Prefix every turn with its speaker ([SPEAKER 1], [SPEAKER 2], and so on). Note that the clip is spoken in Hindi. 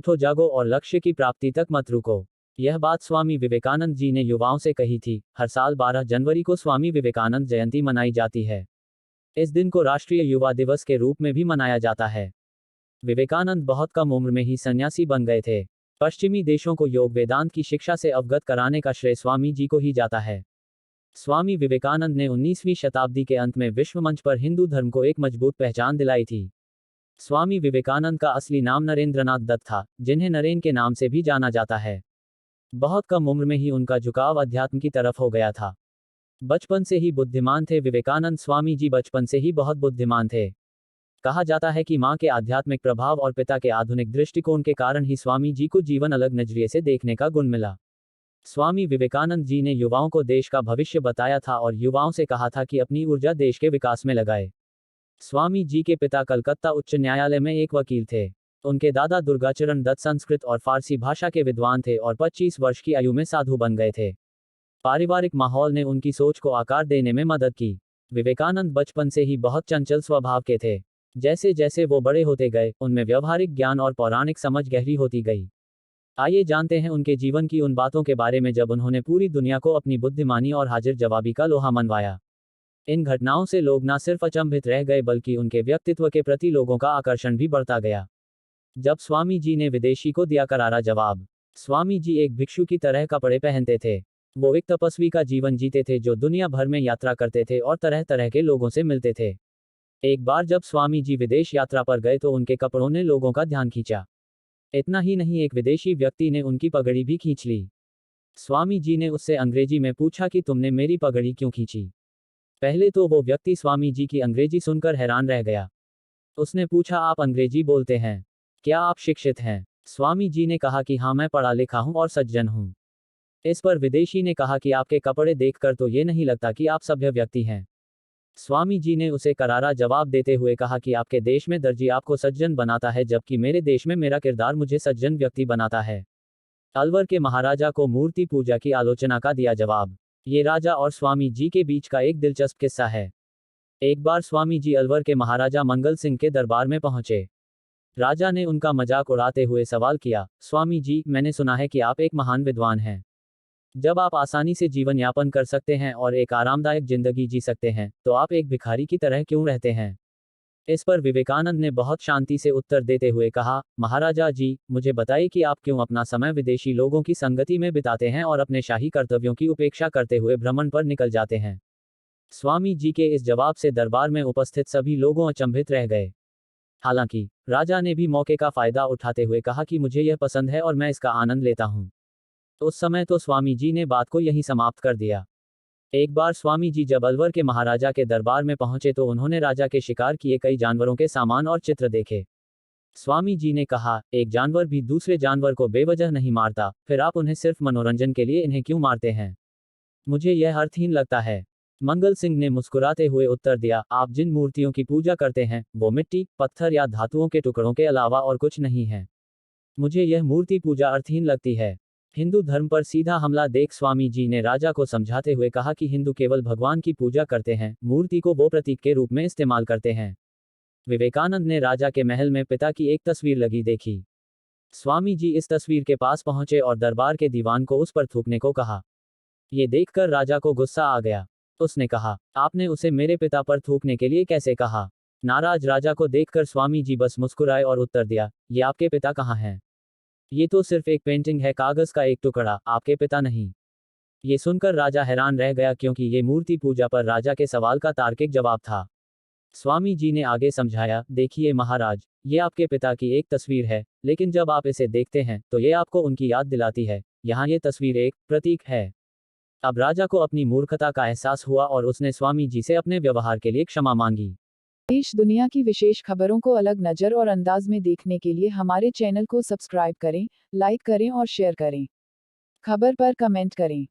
[SPEAKER 1] उठो जागो और लक्ष्य की प्राप्ति तक मत रुको। यह बात स्वामी विवेकानंद जी ने युवाओं से कही थी। हर साल 12 जनवरी को स्वामी विवेकानंद जयंती मनाई जाती है। इस दिन को राष्ट्रीय युवा दिवस के रूप में भी मनाया जाता है। विवेकानंद बहुत कम उम्र में ही सन्यासी बन गए थे। पश्चिमी देशों को योग वेदांत की शिक्षा से अवगत कराने का श्रेय स्वामी जी को ही जाता है। स्वामी विवेकानंद ने 19वीं शताब्दी के अंत में विश्व मंच पर हिंदू धर्म को एक मजबूत पहचान दिलाई थी। स्वामी विवेकानंद का असली नाम नरेंद्रनाथ दत्त था, जिन्हें नरेन के नाम से भी जाना जाता है। बहुत कम उम्र में ही उनका झुकाव अध्यात्म की तरफ हो गया था। बचपन से ही बुद्धिमान थे विवेकानंद। स्वामी जी बचपन से ही बहुत बुद्धिमान थे। कहा जाता है कि मां के आध्यात्मिक प्रभाव और पिता के आधुनिक दृष्टिकोण के कारण ही स्वामी जी को जीवन अलग नजरिए से देखने का गुण मिला। स्वामी विवेकानंद जी ने युवाओं को देश का भविष्य बताया था और युवाओं से कहा था कि अपनी ऊर्जा देश के विकास में लगाए। स्वामी जी के पिता कलकत्ता उच्च न्यायालय में एक वकील थे। उनके दादा दुर्गाचरण दत्त संस्कृत और फारसी भाषा के विद्वान थे और 25 वर्ष की आयु में साधु बन गए थे। पारिवारिक माहौल ने उनकी सोच को आकार देने में मदद की। विवेकानंद बचपन से ही बहुत चंचल स्वभाव के थे। जैसे जैसे वो बड़े होते गए, उनमें व्यवहारिक ज्ञान और पौराणिक समझ गहरी होती गई। आइए जानते हैं उनके जीवन की उन बातों के बारे में जब उन्होंने पूरी दुनिया को अपनी बुद्धिमानी और हाजिर जवाबी का लोहा मनवाया। इन घटनाओं से लोग न सिर्फ अचंभित रह गए बल्कि उनके व्यक्तित्व के प्रति लोगों का आकर्षण भी बढ़ता गया। जब स्वामी जी ने विदेशी को दिया करारा जवाब। स्वामी जी एक भिक्षु की तरह कपड़े पहनते थे। वो एक तपस्वी का जीवन जीते थे जो दुनिया भर में यात्रा करते थे और तरह तरह के लोगों से मिलते थे। एक बार जब स्वामी जी विदेश यात्रा पर गए तो उनके कपड़ों ने लोगों का ध्यान खींचा। इतना ही नहीं, एक विदेशी व्यक्ति ने उनकी पगड़ी भी खींच ली। स्वामी जी ने उससे अंग्रेजी में पूछा कि तुमने मेरी पगड़ी क्यों खींची। पहले तो वो व्यक्ति स्वामी जी की अंग्रेजी सुनकर हैरान रह गया। उसने पूछा, आप अंग्रेजी बोलते हैं? क्या आप शिक्षित हैं? स्वामी जी ने कहा कि हाँ, मैं पढ़ा लिखा हूं और सज्जन हूं। इस पर विदेशी ने कहा कि आपके कपड़े देखकर तो ये नहीं लगता कि आप सभ्य व्यक्ति हैं। स्वामी जी ने उसे करारा जवाब देते हुए कहा कि आपके देश में दर्जी आपको सज्जन बनाता है जबकि मेरे देश में मेरा किरदार मुझे सज्जन व्यक्ति बनाता है। अलवर के महाराजा को मूर्ति पूजा की आलोचना का दिया जवाब। ये राजा और स्वामी जी के बीच का एक दिलचस्प किस्सा है। एक बार स्वामी जी अलवर के महाराजा मंगल सिंह के दरबार में पहुंचे। राजा ने उनका मजाक उड़ाते हुए सवाल किया, स्वामी जी, मैंने सुना है कि आप एक महान विद्वान हैं। जब आप आसानी से जीवन यापन कर सकते हैं और एक आरामदायक जिंदगी जी सकते हैं, तो आप एक भिखारी की तरह क्यों रहते हैं? इस पर विवेकानंद ने बहुत शांति से उत्तर देते हुए कहा, महाराजा जी, मुझे बताइए कि आप क्यों अपना समय विदेशी लोगों की संगति में बिताते हैं और अपने शाही कर्तव्यों की उपेक्षा करते हुए भ्रमण पर निकल जाते हैं। स्वामी जी के इस जवाब से दरबार में उपस्थित सभी लोगों अचंभित रह गए। हालांकि राजा ने भी मौके का फायदा उठाते हुए कहा कि मुझे यह पसंद है और मैं इसका आनंद लेता हूं। उस समय तो स्वामी जी ने बात को यहीं समाप्त कर दिया। एक बार स्वामी जी जब अलवर के महाराजा के दरबार में पहुंचे तो उन्होंने राजा के शिकार किए कई जानवरों के सामान और चित्र देखे। स्वामी जी ने कहा, एक जानवर भी दूसरे जानवर को बेवजह नहीं मारता, फिर आप उन्हें सिर्फ मनोरंजन के लिए इन्हें क्यों मारते हैं? मुझे यह अर्थहीन लगता है। मंगल सिंह ने मुस्कुराते हुए उत्तर दिया, आप जिन मूर्तियों की पूजा करते हैं वो मिट्टी, पत्थर या धातुओं के टुकड़ों के अलावा और कुछ नहीं है। मुझे यह मूर्ति पूजा अर्थहीन लगती है। हिंदू धर्म पर सीधा हमला देख स्वामी जी ने राजा को समझाते हुए कहा कि हिंदू केवल भगवान की पूजा करते हैं, मूर्ति को वो प्रतीक के रूप में इस्तेमाल करते हैं। विवेकानंद ने राजा के महल में पिता की एक तस्वीर लगी देखी। स्वामी जी इस तस्वीर के पास पहुंचे और दरबार के दीवान को उस पर थूकने को कहा। ये देखकर राजा को गुस्सा आ गया। उसने कहा, आपने उसे मेरे पिता पर थूकने के लिए कैसे कहा? नाराज राजा को देखकर स्वामी जी बस मुस्कुराए और उत्तर दिया, ये आपके पिता कहाँ हैं? ये तो सिर्फ एक पेंटिंग है, कागज का एक टुकड़ा, आपके पिता नहीं। ये सुनकर राजा हैरान रह गया क्योंकि ये मूर्ति पूजा पर राजा के सवाल का तार्किक जवाब था। स्वामी जी ने आगे समझाया, देखिए महाराज, ये आपके पिता की एक तस्वीर है, लेकिन जब आप इसे देखते हैं तो ये आपको उनकी याद दिलाती है। यहाँ ये तस्वीर एक प्रतीक है। अब राजा को अपनी मूर्खता का एहसास हुआ और उसने स्वामी जी से अपने व्यवहार के लिए क्षमा मांगी।
[SPEAKER 2] देश दुनिया की विशेष खबरों को अलग नज़र और अंदाज में देखने के लिए हमारे चैनल को सब्सक्राइब करें, लाइक करें और शेयर करें। खबर पर कमेंट करें।